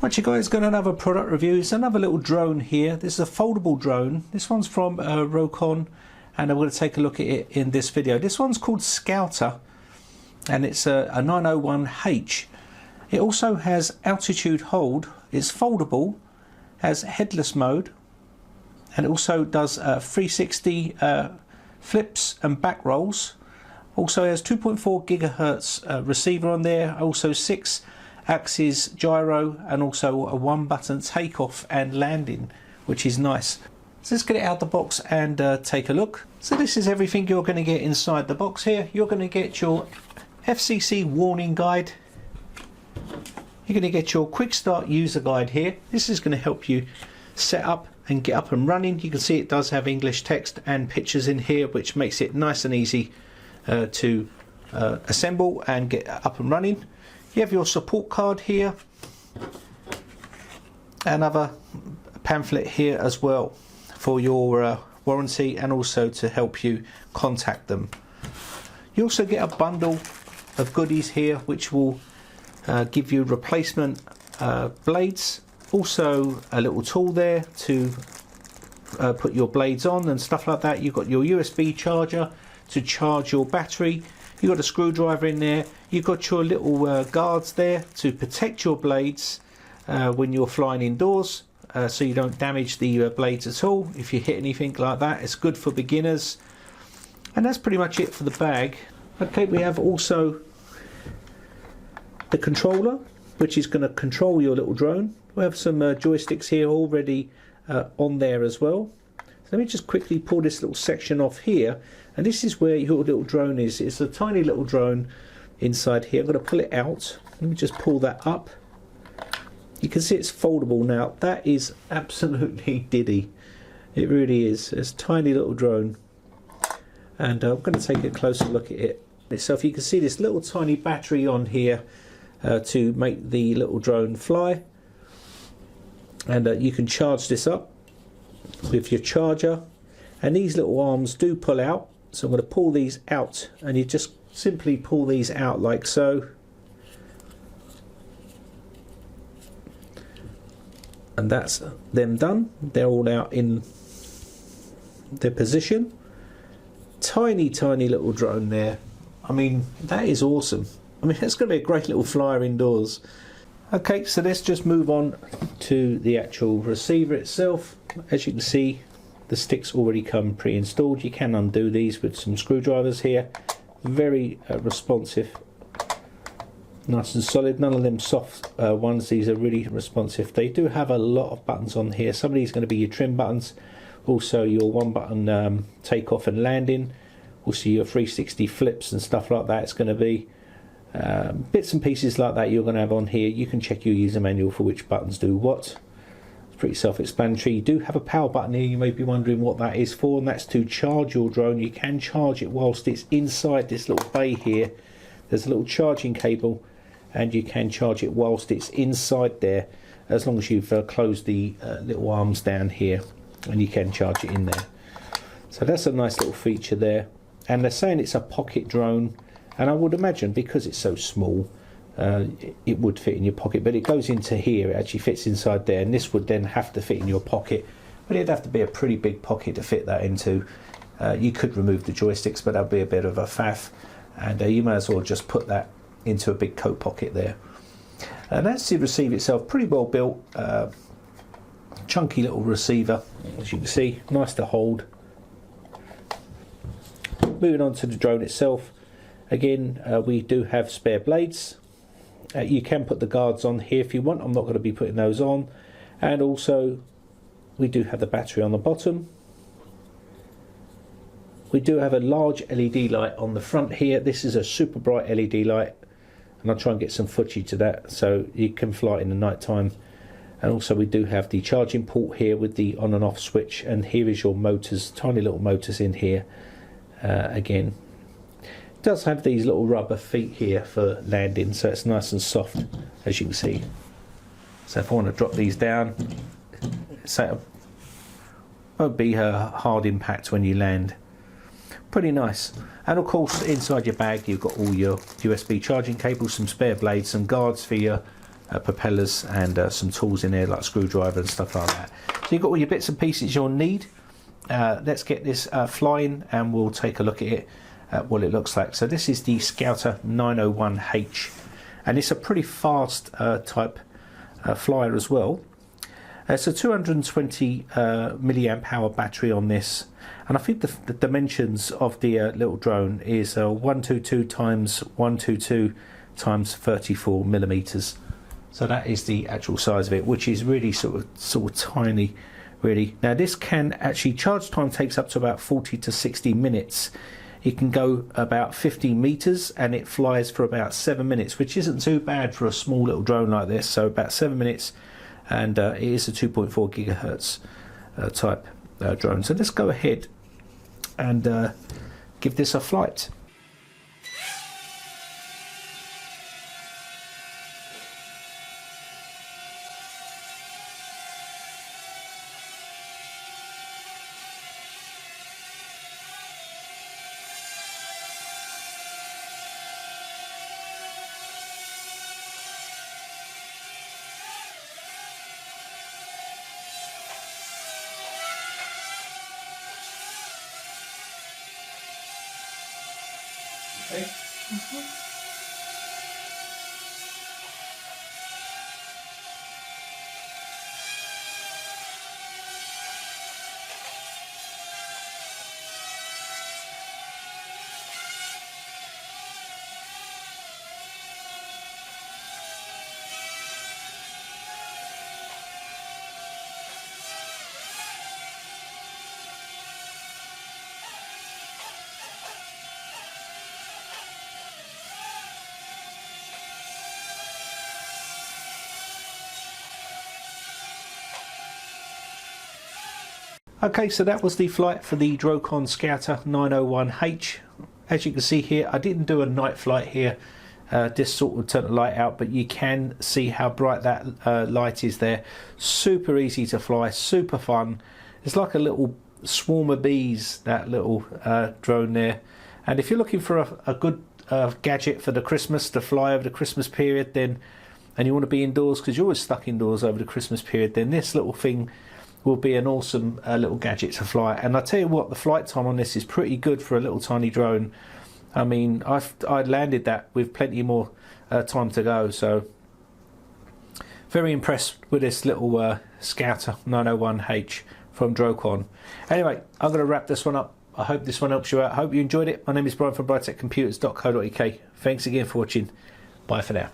Right, you guys, got another product review. It's another little drone here. This is a foldable drone. This one's from Drocon, and I'm going to take a look at it in this video. This one's called Scouter, and it's a 901H. It also has altitude hold. It's foldable, has headless mode, and it also does 360 flips and back rolls. Also has 2.4 gigahertz receiver on there. Also 6 axis gyro, and also a 1-button takeoff and landing, which is nice. So let's get it out the box and take a look. So this is everything you're going to get inside the box here. You're going to get your FCC warning guide. You're going to get your quick start user guide here. This is going to help you set up and get up and running. You can see it does have English text and pictures in here, which makes it nice and easy to assemble and get up and running. You have your support card here, another pamphlet here as well for your warranty, and also to help you contact them. You also get a bundle of goodies here which will give you replacement blades, also a little tool there to put your blades on and stuff like that. You've got your USB charger to charge your battery. You've got a screwdriver in there. You've got your little guards there to protect your blades when you're flying indoors, so you don't damage the blades at all if you hit anything like that. It's good for beginners. And that's pretty much it for the bag. Okay, we have also the controller, which is going to control your little drone. We have some joysticks here already on there as well. So let me just quickly pull this little section off here, and this is where your little drone is. It's a tiny little drone inside here. I'm going to pull it out. Let me just pull that up. You can see it's foldable now. That is absolutely diddy. It really is. It's a tiny little drone, and I'm going to take a closer look at it itself. You can see this little tiny battery on here to make the little drone fly, and you can charge this up with your charger, and these little arms do pull out. So I'm going to pull these out, and you just simply pull these out like so, and that's them done. They're all out in their position. Tiny little drone there. I mean, that is awesome. I mean, it's going to be a great little flyer indoors. Okay, so let's just move on to the actual receiver itself. As you can see, the sticks already come pre-installed. You can undo these with some screwdrivers here. Very responsive, nice and solid. None of them soft ones. These are really responsive. They do have a lot of buttons on here. Some of these are going to be your trim buttons, also your 1-button takeoff and landing, also your 360 flips and stuff like that. It's going to be bits and pieces like that you're going to have on here. You can check your user manual for which buttons do what. It's pretty self-explanatory. You do have a power button here. You may be wondering what that is for, and that's to charge your drone. You can charge it whilst it's inside this little bay here. There's a little charging cable, and you can charge it whilst it's inside there, as long as you've closed the little arms down here, and you can charge it in there. So that's a nice little feature there. And they're saying it's a pocket drone, and I would imagine because it's so small it would fit in your pocket, but it goes into here. It actually fits inside there, and this would then have to fit in your pocket, but it'd have to be a pretty big pocket to fit that into. You could remove the joysticks, but that'd be a bit of a faff, and you may as well just put that into a big coat pocket there. And that's the receiver itself. Pretty well built, chunky little receiver, as you can see, nice to hold. Moving on to the drone itself, again, we do have spare blades. You can put the guards on here if you want. I'm not going to be putting those on. And also, we do have the battery on the bottom. We do have a large LED light on the front here. This is a super bright LED light, and I'll try and get some footage to that so you can fly it in the night time. And also we do have the charging port here with the on and off switch, and here is your motors, tiny little motors in here. Again, it does have these little rubber feet here for landing, so it's nice and soft, as you can see. So if I want to drop these down, so it won't be a hard impact when you land. Pretty nice. And of course, inside your bag you've got all your USB charging cables, some spare blades, some guards for your propellers and some tools in there like screwdriver and stuff like that. So you've got all your bits and pieces you'll need. Let's get this flying and we'll take a look at it, what it looks like. So this is the Scouter 901H, and it's a pretty fast type flyer as well. It's a 220 milliamp hour battery on this, and I think the dimensions of the little drone is 122 times 122 times 34 millimeters. So that is the actual size of it, which is really sort of tiny, really. Now this can actually, charge time takes up to about 40 to 60 minutes. It can go about 15 meters and it flies for about 7 minutes, which isn't too bad for a small little drone like this. So about 7 minutes, and it is a 2.4 gigahertz type drone. So let's go ahead and give this a flight. Okay. Okay, so that was the flight for the Drocon Scouter 901H. As you can see here, I didn't do a night flight here, just sort of turn the light out, but you can see how bright that light is there. Super easy to fly, super fun. It's like a little swarm of bees, that little drone there. And if you're looking for a good gadget for the Christmas, to fly over the Christmas period, then, and you want to be indoors because you're always stuck indoors over the Christmas period, then this little thing will be an awesome little gadget to fly. And I tell you what, the flight time on this is pretty good for a little tiny drone. I mean, I landed that with plenty more time to go, so very impressed with this little Scouter 901H from Drocon. Anyway, I'm going to wrap this one up. I hope this one helps you out. I hope you enjoyed it. My name is Brian from briteccomputers.co.uk. Thanks again for watching. Bye for now.